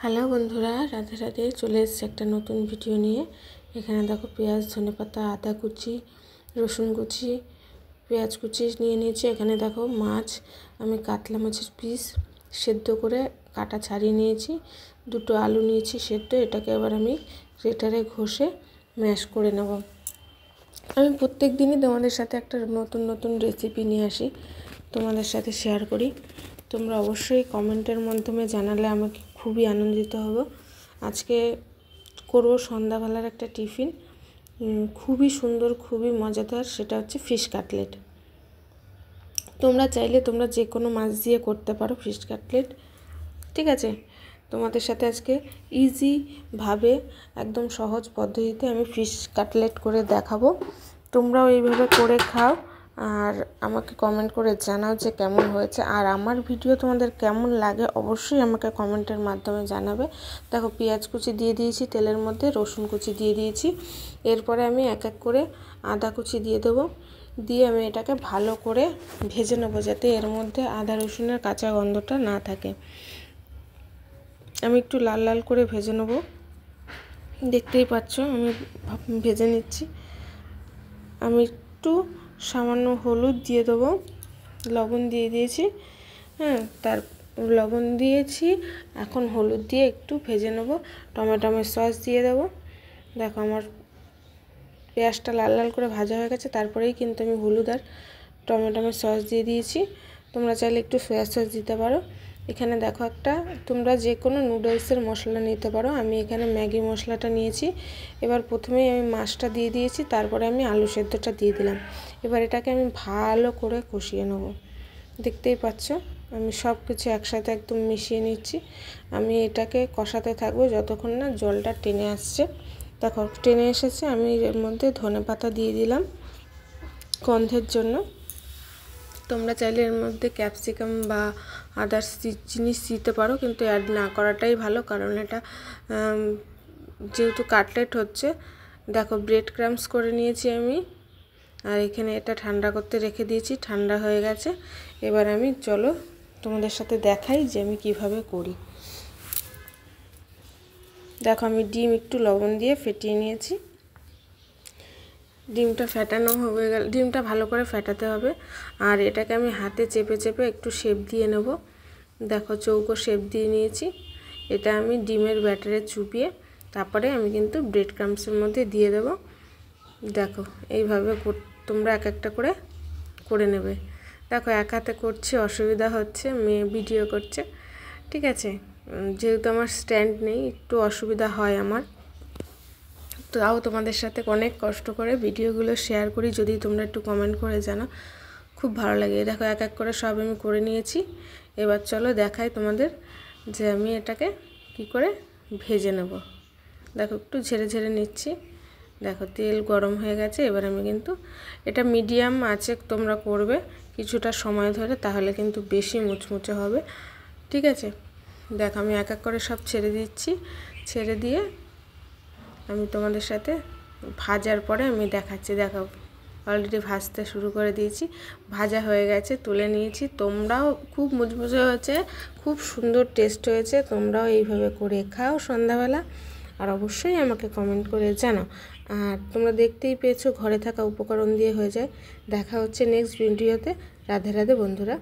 Hello বন্ধুরা, রাধে রাধে। চলে এসেছি একটা নতুন ভিডিও নিয়ে। এখানে দেখো পেঁয়াজ, ধনেপাতা, আদা কুচি, রসুন কুচি, পেঁয়াজ কুচি নিয়ে নিয়েছি। এখানে দেখো মাছ, আমি কাতলা মাছের পিস সেদ্ধ করে কাটা ছাড়িয়ে নিয়েছি। দুটো আলু নিয়েছি সেদ্ধ। এটাকে এবার আমি গ্রেটারে ঘষে ম্যাশ করে নেব। আমি প্রত্যেক দিনই তোমাদের সাথে একটা নতুন নতুন রেসিপি নিয়ে আসি, তোমাদের সাথে শেয়ার করি। তোমরা অবশ্যই কমেন্টের মাধ্যমে জানালে আমাকে খুবই আনন্দিত হব। আজকে করব সন্ধ্যাবেলার একটা টিফিন, খুবই সুন্দর, খুবই মজাদার। সেটা হচ্ছে ফিশ কাটলেট। তোমরা চাইলে তোমরা যে কোনো মাছ দিয়ে করতে পারো ফিশ কাটলেট, ঠিক আছে। তোমাদের সাথে আজকে ইজিভাবে একদম সহজ পদ্ধতিতে আমি ফিশ কাটলেট করে দেখাবো। তোমরাও এইভাবে করে খাও আর আমাকে কমেন্ট করে জানাও যে কেমন হয়েছে। আর আমার ভিডিও তোমাদের কেমন লাগে অবশ্যই আমাকে কমেন্টের মাধ্যমে জানাবে। দেখো পেঁয়াজ কুচি দিয়ে দিয়েছি তেলের মধ্যে, রসুন কুচি দিয়ে দিয়েছি। এরপরে আমি এক এক করে আদা কুচি দিয়ে দেবো। দিয়ে আমি এটাকে ভালো করে ভেজে নেবো, যাতে এর মধ্যে আদা রসুনের কাঁচা গন্ধটা না থাকে। আমি একটু লাল লাল করে ভেজে নেব, দেখতেই পাচ্ছ আমি ভেজে নিচ্ছি। আমি একটু সামান্য হলুদ দিয়ে দেবো, লবণ দিয়ে দিয়েছি, তার লবণ দিয়েছি। এখন হলুদ দিয়ে একটু ভেজে নেব। টমেটোর সস দিয়ে দেবো। দেখো আমার পেঁয়াজটা লাল লাল করে ভাজা হয়ে গেছে। তারপরেই কিন্তু আমি হলুদ আর টমেটোর সস দিয়ে দিয়েছি। তোমরা চাইলে একটু সয়া সস দিতে পারো। এখানে দেখো একটা তোমরা যে কোনো নুডলসের মশলা নিতে পারো। আমি এখানে ম্যাগি মশলাটা নিয়েছি। এবার প্রথমেই আমি মাছটা দিয়ে দিয়েছি, তারপরে আমি আলু সেদ্ধটা দিয়ে দিলাম। এবার এটাকে আমি ভালো করে কষিয়ে নেব। দেখতেই পাচ্ছ আমি সব কিছু একসাথে একদম মিশিয়ে নিচ্ছি। আমি এটাকে কষাতে থাকবো যতক্ষণ না জলটা টেনে আসছে। দেখো টেনে এসেছে। আমি এর মধ্যে ধনেপাতা দিয়ে দিলাম গন্ধের জন্য। তোমরা চাইলে এর মধ্যে ক্যাপসিকাম বা আদার্স জিনিস দিতে পারো, কিন্তু অ্যাড না করাটাই ভালো, কারণ এটা যেহেতু কাটলেট হচ্ছে। দেখো ব্রেড ক্রাম্বস করে নিয়েছি আমি, আর এখানে এটা ঠান্ডা করতে রেখে দিয়েছি। ঠান্ডা হয়ে গেছে। এবার আমি চলো তোমাদের সাথে দেখাই যে আমি কিভাবে করি। দেখো আমি ডিম একটু লবণ দিয়ে ফেটিয়ে নিয়েছি। ডিমটা ফেটানো হয়ে গেল, ডিমটা ভালো করে ফেটাতে হবে। আর এটাকে আমি হাতে চেপে চেপে একটু শেপ দিয়ে নেব। দেখো চৌকো শেপ দিয়ে নিয়েছি। এটা আমি ডিমের ব্যাটারে চুপিয়ে তারপরে আমি কিন্তু ব্রেড ক্রাম্বসের মধ্যে দিয়ে দেব। দেখো এইভাবে তোমরা এক একটা করে করে নেবে। দেখো এক হাতে করছি, অসুবিধা হচ্ছে, মেয়ে ভিডিও করছে, ঠিক আছে। যেহেতু আমার স্ট্যান্ড নেই একটু অসুবিধা হয় আমার, তাও তোমাদের সাথে অনেক কষ্ট করে ভিডিওগুলো শেয়ার করি। যদি তোমরা একটু কমেন্ট করে জানাও খুব ভালো লাগে। দেখো এক এক করে সব আমি করে নিয়েছি। এবার চলো দেখাই তোমাদের যে আমি এটাকে কি করে ভেজে নেব। দেখো একটু ঝেড়ে ঝেড়ে নিচ্ছি। দেখো তেল গরম হয়ে গেছে। এবার আমি কিন্তু এটা মিডিয়াম আঁচে তোমরা করবে কিছুটা সময় ধরে, তাহলে কিন্তু বেশি মুচমুচে হবে, ঠিক আছে। দেখো আমি এক এক করে সব ছেড়ে দিচ্ছি। ছেড়ে দিয়ে আমি তোমাদের সাথে ভাজার পরে আমি দেখাচ্ছি। দেখো অলরেডি ভাজতে শুরু করে দিয়েছি, ভাজা হয়ে গেছে, তুলে নিয়েছি। তোমরাও খুব মুচমুচে হয়েছে, খুব সুন্দর টেস্ট হয়েছে। তোমরাও এইভাবে করে খাও সন্ধ্যাবেলা, আর অবশ্যই আমাকে কমেন্ট করে জানাও। আর তোমরা দেখতেই পেয়েছো ঘরে থাকা উপকরণ দিয়ে হয়ে যায়। দেখা হচ্ছে নেক্সট ভিডিওতে। রাধে রাধে বন্ধুরা।